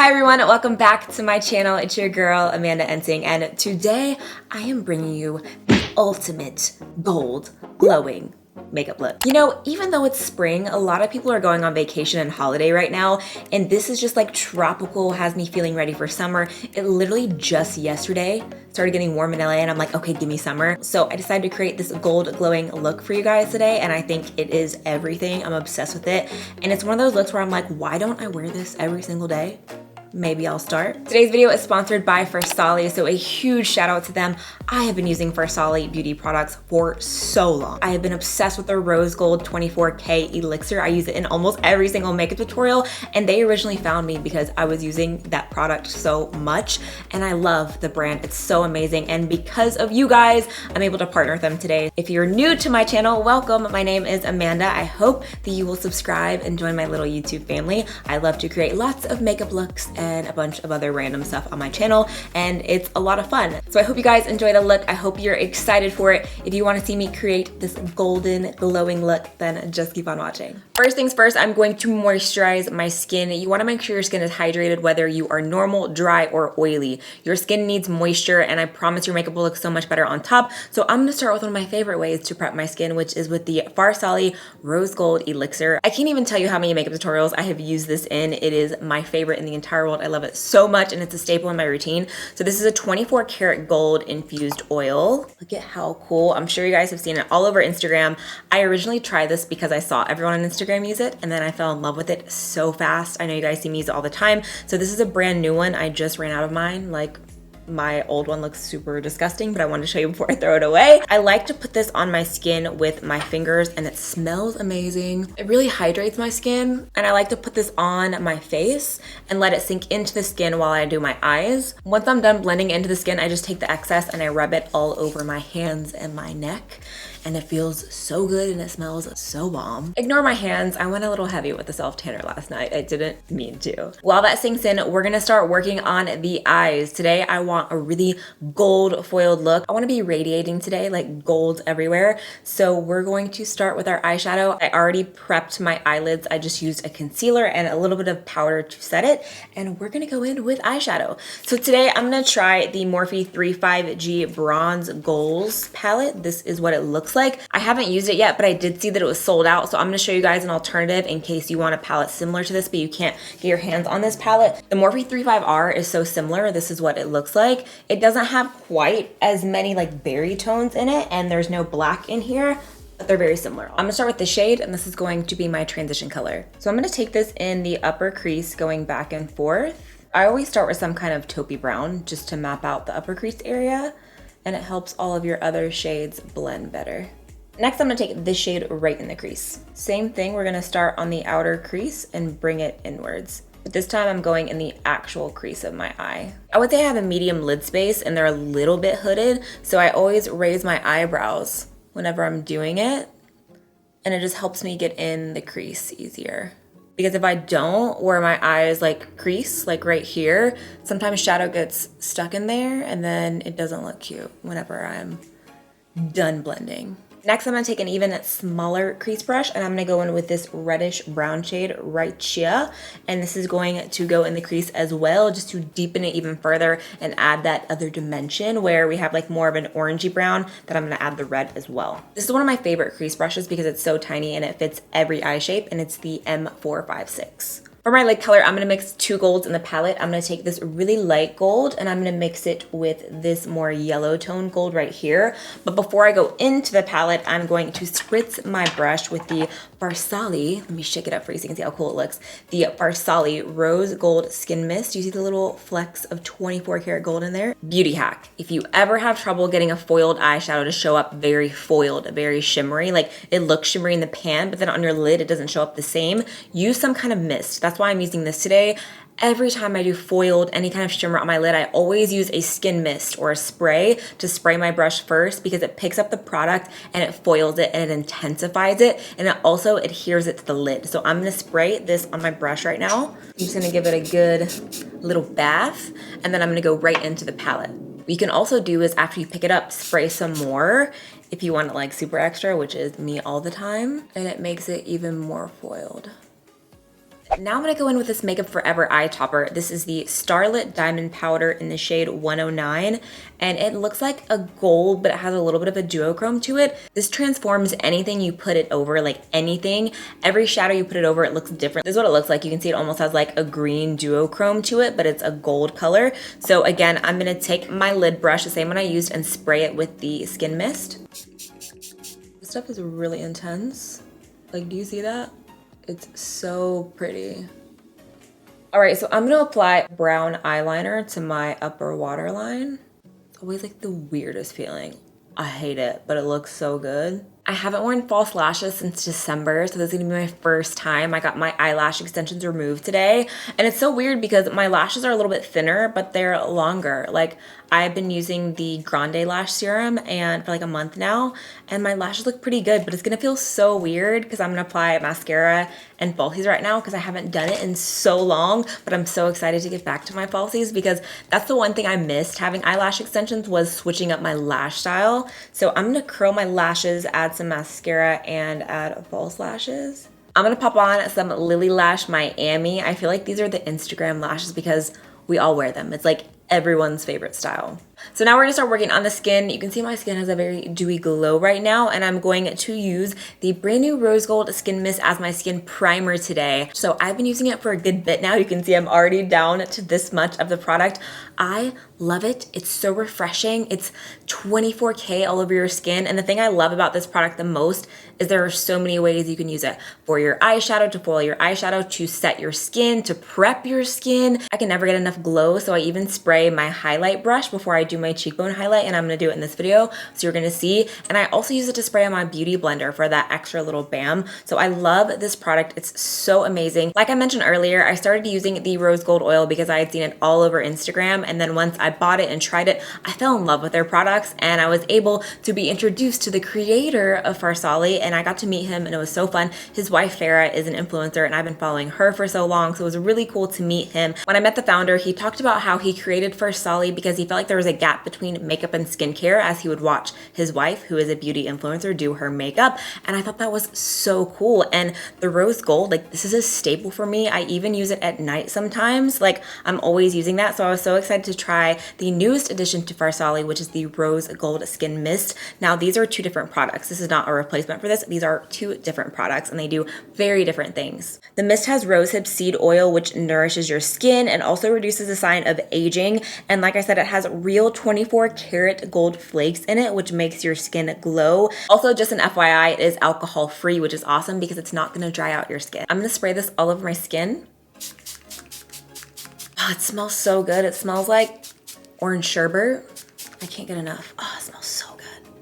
Hi everyone, welcome back to my channel. It's your girl, AmandaEnsing, and today I am bringing you the ultimate gold glowing makeup look. You know, even though it's spring, a lot of people are going on vacation and holiday right now, and this is just like tropical, has me feeling ready for summer. It literally just yesterday started getting warm in LA and I'm like, okay, give me summer. So I decided to create this gold glowing look for you guys today, and I think it is everything. I'm obsessed with it. And it's one of those looks where I'm like, why don't I wear this every single day? Maybe I'll start. Today's video is sponsored by Farsali, so a huge shout out to them. I have been using Farsali beauty products for so long. I have been obsessed with their rose gold 24K elixir. I use it in almost every single makeup tutorial, and they originally found me because I was using that product so much, and I love the brand. It's so amazing, and because of you guys, I'm able to partner with them today. If you're new to my channel, welcome. My name is Amanda. I hope that you will subscribe and join my little YouTube family. I love to create lots of makeup looks and a bunch of other random stuff on my channel, and it's a lot of fun. So I hope you guys enjoy the look. I hope you're excited for it. If you want to see me create this golden glowing look, then just keep on watching. First things first, I'm going to moisturize my skin. You want to make sure your skin is hydrated, whether you are normal, dry, or oily. Your skin needs moisture, and I promise your makeup will look so much better on top. So I'm going to start with one of my favorite ways to prep my skin, which is with the Farsali Rose Gold Elixir. I can't even tell you how many makeup tutorials I have used this in. It is my favorite in the entire world. I love it so much, and it's a staple in my routine. So this is a 24 karat gold infused oil. Look at how cool. I'm sure you guys have seen it all over Instagram. I originally tried this because I saw everyone on Instagram use it, and then I fell in love with it so fast. I know you guys see me use it all the time. So this is a brand new one. I just ran out of mine. Like, my old one looks super disgusting, but I wanted to show you before I throw it away. I like to put this on my skin with my fingers, and it smells amazing. It really hydrates my skin, and I like to put this on my face and let it sink into the skin while I do my eyes. Once I'm done blending into the skin, I just take the excess and I rub it all over my hands and my neck. And it feels so good and it smells so bomb. Ignore my hands. I went a little heavy with the self-tanner last night. I didn't mean to. While that sinks in, we're gonna start working on the eyes. Today, I want a really gold foiled look. I wanna be radiating today, like gold everywhere. So we're going to start with our eyeshadow. I already prepped my eyelids. I just used a concealer and a little bit of powder to set it. And we're gonna go in with eyeshadow. So today, I'm gonna try the Morphe 35G Bronze Goals palette. This is what it looks like. I haven't used it yet, but I did see that it was sold out. So I'm gonna show you guys an alternative in case you want a palette similar to this, but you can't get your hands on this palette. The Morphe 35R is so similar. This is what it looks like. It doesn't have quite as many like berry tones in it, and there's no black in here, but they're very similar. I'm gonna start with the shade, and this is going to be my transition color. So I'm gonna take this in the upper crease going back and forth. I always start with some kind of taupey brown just to map out the upper crease area, and it helps all of your other shades blend better. Next, I'm gonna take this shade right in the crease. Same thing, we're gonna start on the outer crease and bring it inwards. But this time I'm going in the actual crease of my eye. I would say I have a medium lid space and they're a little bit hooded, so I always raise my eyebrows whenever I'm doing it, and it just helps me get in the crease easier. Because if I don't, where my eyes like crease, like right here, sometimes shadow gets stuck in there and then it doesn't look cute whenever I'm done blending. Next, I'm gonna take an even smaller crease brush, and I'm gonna go in with this reddish brown shade right here. And this is going to go in the crease as well, just to deepen it even further and add that other dimension where we have like more of an orangey brown, that I'm gonna add the red as well. This is one of my favorite crease brushes because it's so tiny and it fits every eye shape, and it's the M456. For my lid color, I'm gonna mix two golds in the palette. I'm gonna take this really light gold and I'm gonna mix it with this more yellow tone gold right here. But before I go into the palette, I'm going to spritz my brush with the Farsali, let me shake it up for you so you can see how cool it looks, the Farsali Rose Gold Skin Mist. You see the little flecks of 24 karat gold in there? Beauty hack. If you ever have trouble getting a foiled eyeshadow to show up very foiled, very shimmery, like it looks shimmery in the pan, but then on your lid it doesn't show up the same, use some kind of mist. That's why I'm using this today. Every time I do foiled, any kind of shimmer on my lid, I always use a skin mist or a spray to spray my brush first, because it picks up the product and it foils it and it intensifies it, and it also adheres it to the lid. So I'm gonna spray this on my brush right now. I'm just gonna give it a good little bath, and then I'm gonna go right into the palette. What you can also do is after you pick it up, spray some more if you want it like super extra, which is me all the time, and it makes it even more foiled. Now I'm gonna go in with this Makeup Forever eye topper. This is the Starlit Diamond Powder in the shade 109, and it looks like a gold, but it has a little bit of a duochrome to it. This transforms anything you put it over, like anything. Every shadow you put it over, it looks different. This is what it looks like. You can see it almost has like a green duochrome to it, but it's a gold color. So again, I'm gonna take my lid brush, the same one I used, and spray it with the Skin Mist. This stuff is really intense. Like, do you see that? It's so pretty. All right, so I'm gonna apply brown eyeliner to my upper waterline. It's always like the weirdest feeling. I hate it, but it looks so good. I haven't worn false lashes since December, so this is gonna be my first time. I got my eyelash extensions removed today, and it's so weird because my lashes are a little bit thinner, but they're longer. Like, I've been using the Grande Lash Serum and for like a month now, and my lashes look pretty good, but it's gonna feel so weird because I'm gonna apply mascara and falsies right now because I haven't done it in so long, but I'm so excited to get back to my falsies because that's the one thing I missed having eyelash extensions was switching up my lash style. So I'm gonna curl my lashes, add some mascara, and add false lashes. I'm gonna pop on some Lily Lash Miami. I feel like these are the Instagram lashes because we all wear them. It's like everyone's favorite style. So now we're gonna start working on the skin. You can see my skin has a very dewy glow right now, and I'm going to use the brand new Rose Gold Skin Mist as my skin primer today. So I've been using it for a good bit now. You can see I'm already down to this much of the product. I love it. It's so refreshing. It's 24K all over your skin. And the thing I love about this product the most is there are so many ways you can use it. For your eyeshadow, to foil your eyeshadow, to set your skin, to prep your skin. I can never get enough glow, so I even spray my highlight brush before I do my cheekbone highlight, and I'm gonna do it in this video, so you're gonna see. And I also use it to spray on my beauty blender for that extra little bam. So I love this product. It's so amazing. Like I mentioned earlier, I started using the rose gold oil because I had seen it all over Instagram, and then once I bought it and tried it, I fell in love with their products, and I was able to be introduced to the creator of Farsali, and I got to meet him, and it was so fun. His wife Farah is an influencer, and I've been following her for so long, so it was really cool to meet him. When I met the founder, he talked about how he created Farsali because he felt like there was a gap between makeup and skincare as he would watch his wife, who is a beauty influencer, do her makeup, and I thought that was so cool. And the rose gold, like, this is a staple for me. I even use it at night sometimes. Like, I'm always using that, so I was so excited to try the newest addition to Farsali, which is the Rose Gold Skin Mist. Now, these are two different products. This is not a replacement for this. These are two different products, and they do very different things. The mist has rosehip seed oil, which nourishes your skin and also reduces the sign of aging. And like I said, it has real 24 karat gold flakes in it, which makes your skin glow. Also, just an FYI, it is alcohol free, which is awesome because it's not gonna dry out your skin. I'm gonna spray this all over my skin. Oh, it smells so good. It smells like orange sherbet. I can't get enough. Oh, it smells so good.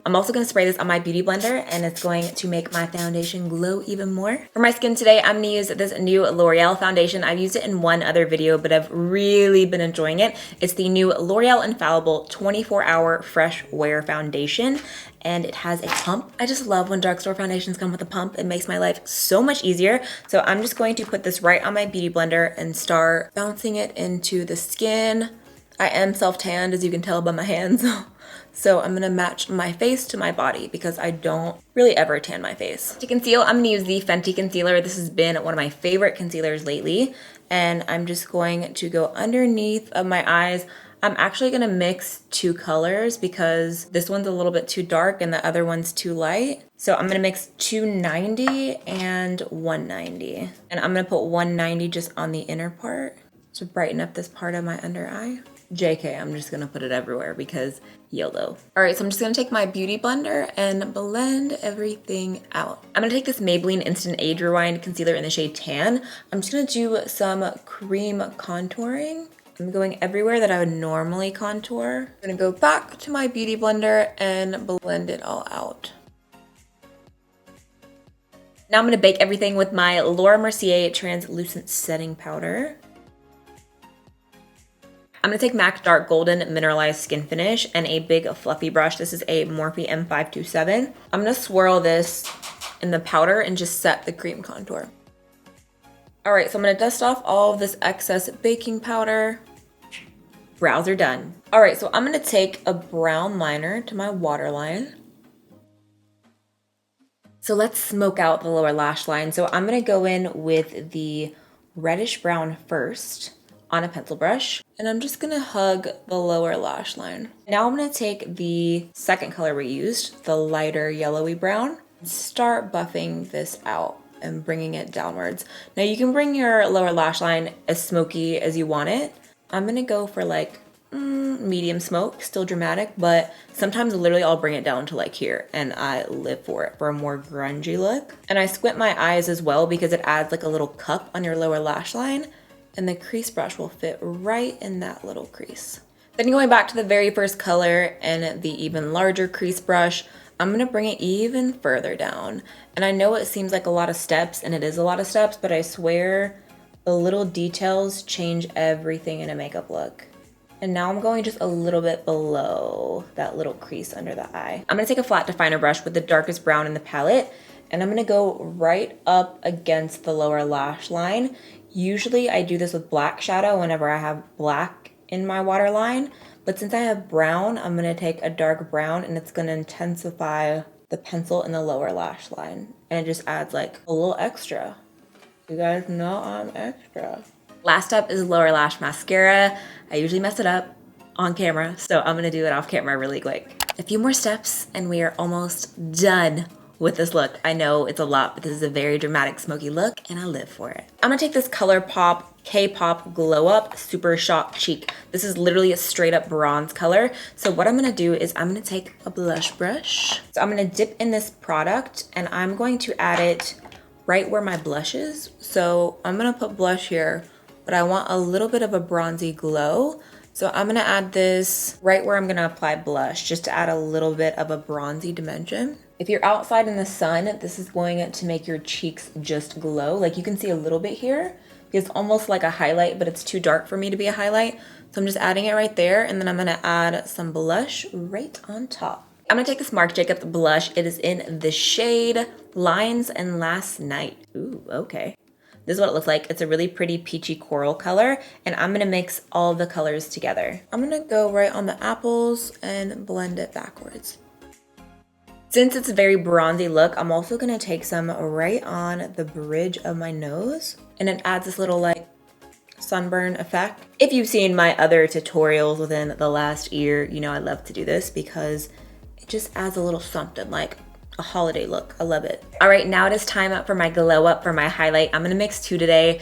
I'm also gonna spray this on my beauty blender, and it's going to make my foundation glow even more. For my skin today, I'm gonna use this new L'Oreal foundation. I've used it in one other video, but I've really been enjoying it. It's the new L'Oreal Infallible 24-Hour Fresh Wear Foundation, and it has a pump. I just love when drugstore foundations come with a pump. It makes my life so much easier. So I'm just going to put this right on my beauty blender and start bouncing it into the skin. I am self-tanned, as you can tell by my hands. So I'm gonna match my face to my body because I don't really ever tan my face. To conceal, I'm gonna use the Fenty concealer. This has been one of my favorite concealers lately. And I'm just going to go underneath of my eyes. I'm actually gonna mix two colors because this one's a little bit too dark and the other one's too light. So I'm gonna mix 290 and 190. And I'm gonna put 190 just on the inner part to brighten up this part of my under eye. JK, I'm just gonna put it everywhere because YOLO. All right, so I'm just gonna take my beauty blender and blend everything out. I'm gonna take this Maybelline Instant Age Rewind concealer in the shade Tan. I'm just gonna do some cream contouring. I'm going everywhere that I would normally contour. I'm gonna go back to my beauty blender and blend it all out. Now I'm gonna bake everything with my Laura Mercier Translucent Setting Powder. I'm gonna take MAC Dark Golden Mineralized Skin Finish and a big fluffy brush. This is a Morphe M527. I'm gonna swirl this in the powder and just set the cream contour. All right, so I'm gonna dust off all of this excess baking powder. Brows are done. All right, so I'm gonna take a brown liner to my waterline. So let's smoke out the lower lash line. So I'm gonna go in with the reddish brown first on a pencil brush, and I'm just gonna hug the lower lash line. Now I'm gonna take the second color we used, the lighter yellowy brown, and start buffing this out and bringing it downwards. Now you can bring your lower lash line as smoky as you want it. I'm gonna go for like medium smoke, still dramatic, but sometimes literally I'll bring it down to like here, and I live for it for a more grungy look. And I squint my eyes as well because it adds like a little cup on your lower lash line, and the crease brush will fit right in that little crease. Then going back to the very first color and the even larger crease brush, I'm gonna bring it even further down. And I know it seems like a lot of steps, and it is a lot of steps, but I swear the little details change everything in a makeup look. And now I'm going just a little bit below that little crease under the eye. I'm gonna take a flat definer brush with the darkest brown in the palette, and I'm gonna go right up against the lower lash line. Usually I do this with black shadow whenever I have black in my waterline, but since I have brown, I'm gonna take a dark brown, and it's gonna intensify the pencil in the lower lash line. And it just adds like a little extra. You guys know I'm extra. Last up is lower lash mascara. I usually mess it up on camera, so I'm gonna do it off camera really quick. A few more steps and we are almost done with this look. I know it's a lot, but this is a very dramatic smoky look, and I live for it. I'm gonna take this ColourPop K-Pop Glow Up Super Shock Cheek. This is literally a straight up bronze color. So what I'm gonna do is I'm gonna take a blush brush. So I'm gonna dip in this product, and I'm going to add it right where my blush is. So I'm gonna put blush here, but I want a little bit of a bronzy glow. So I'm gonna add this right where I'm gonna apply blush, just to add a little bit of a bronzy dimension. If you're outside in the sun, this is going to make your cheeks just glow. Like you can see a little bit here. It's almost like a highlight, but it's too dark for me to be a highlight. So I'm just adding it right there, and then I'm gonna add some blush right on top. I'm gonna take this Marc Jacobs blush. It is in the shade Lines and Last Night. Ooh, okay. This is what it looks like. It's a really pretty peachy coral color, and I'm gonna mix all the colors together. I'm gonna go right on the apples and blend it backwards. Since it's a very bronzy look, I'm also gonna take some right on the bridge of my nose, and it adds this little like sunburn effect. If you've seen my other tutorials within the last year, you know I love to do this because it just adds a little something, like a holiday look. I love it. All right, now it is time for my glow up, for my highlight. I'm gonna mix two today.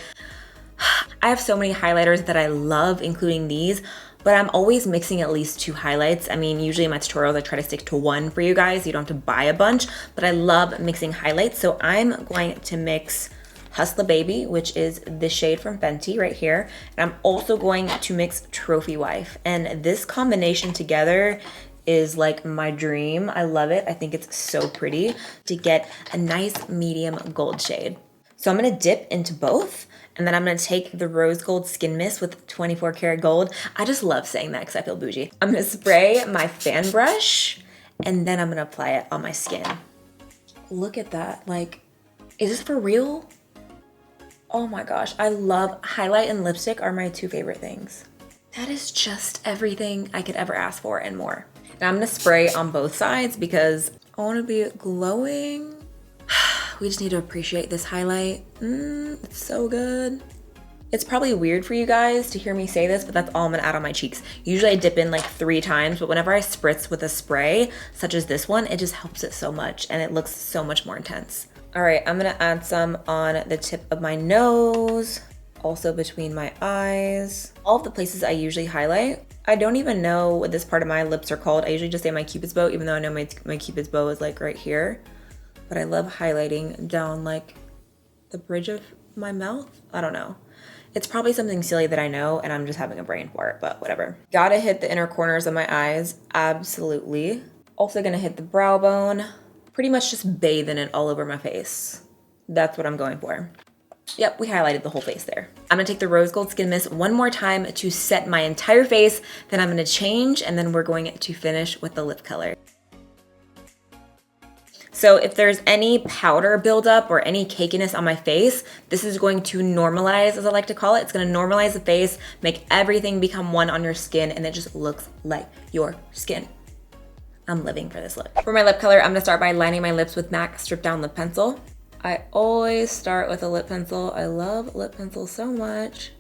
I have so many highlighters that I love, including these, but I'm always mixing at least two highlights. I mean, usually in my tutorials, I try to stick to one for you guys. You don't have to buy a bunch, but I love mixing highlights. So I'm going to mix Hustla Baby, which is the shade from Fenty right here. And I'm also going to mix Trophy Wife. And this combination together is like my dream. I love it. I think it's so pretty to get a nice medium gold shade. So I'm gonna dip into both, and then I'm gonna take the rose gold skin mist with 24 karat gold. I just love saying that because I feel bougie. I'm gonna spray my fan brush, and then I'm gonna apply it on my skin. Look at that. Like, is this for real? Oh my gosh, I love highlight and lipstick are my two favorite things. That is just everything I could ever ask for and more. Now I'm gonna spray on both sides because I wanna be glowing. We just need to appreciate this highlight. It's so good. It's probably weird for you guys to hear me say this, but that's all I'm gonna add on my cheeks. Usually I dip in like 3 times, but whenever I spritz with a spray, such as this one, it just helps it so much and it looks so much more intense. All right, I'm gonna add some on the tip of my nose, also between my eyes. All of the places I usually highlight. I don't even know what this part of my lips are called. I usually just say my Cupid's bow, even though I know my Cupid's bow is like right here. But I love highlighting down like the bridge of my mouth. I don't know. It's probably something silly that I know and I'm just having a brain fart, but whatever. Gotta hit the inner corners of my eyes, absolutely. Also gonna hit the brow bone. Pretty much just bathing it all over my face. That's what I'm going for. Yep, we highlighted the whole face there. I'm gonna take the rose gold skin mist one more time to set my entire face, then I'm gonna change, and then we're going to finish with the lip color. So if there's any powder buildup or any cakiness on my face, this is going to normalize, as I like to call it. It's gonna normalize the face, make everything become one on your skin, and it just looks like your skin. I'm living for this look. For my lip color, I'm gonna start by lining my lips with MAC Strip Down Lip Pencil. I always start with a lip pencil. I love lip pencils so much.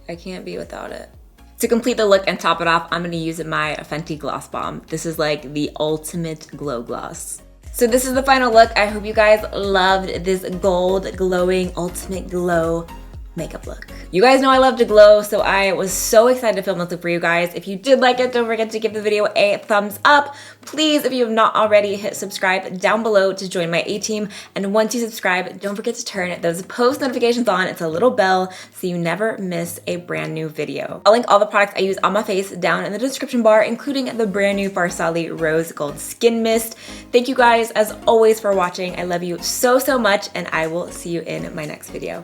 I can't be without it. To complete the look and top it off, I'm gonna use my Fenty Gloss Bomb. This is like the ultimate glow gloss. So this is the final look. I hope you guys loved this gold glowing ultimate glow makeup look. You guys know I love to glow, so I was so excited to film this look for you guys. If you did like it, don't forget to give the video a thumbs up. Please, if you have not already, hit subscribe down below to join my A-team. And once you subscribe, don't forget to turn those post notifications on. It's a little bell so you never miss a brand new video. I'll link all the products I use on my face down in the description bar, including the brand new Farsali Rose Gold Skin Mist. Thank you guys, as always, for watching. I love you so, so much, and I will see you in my next video.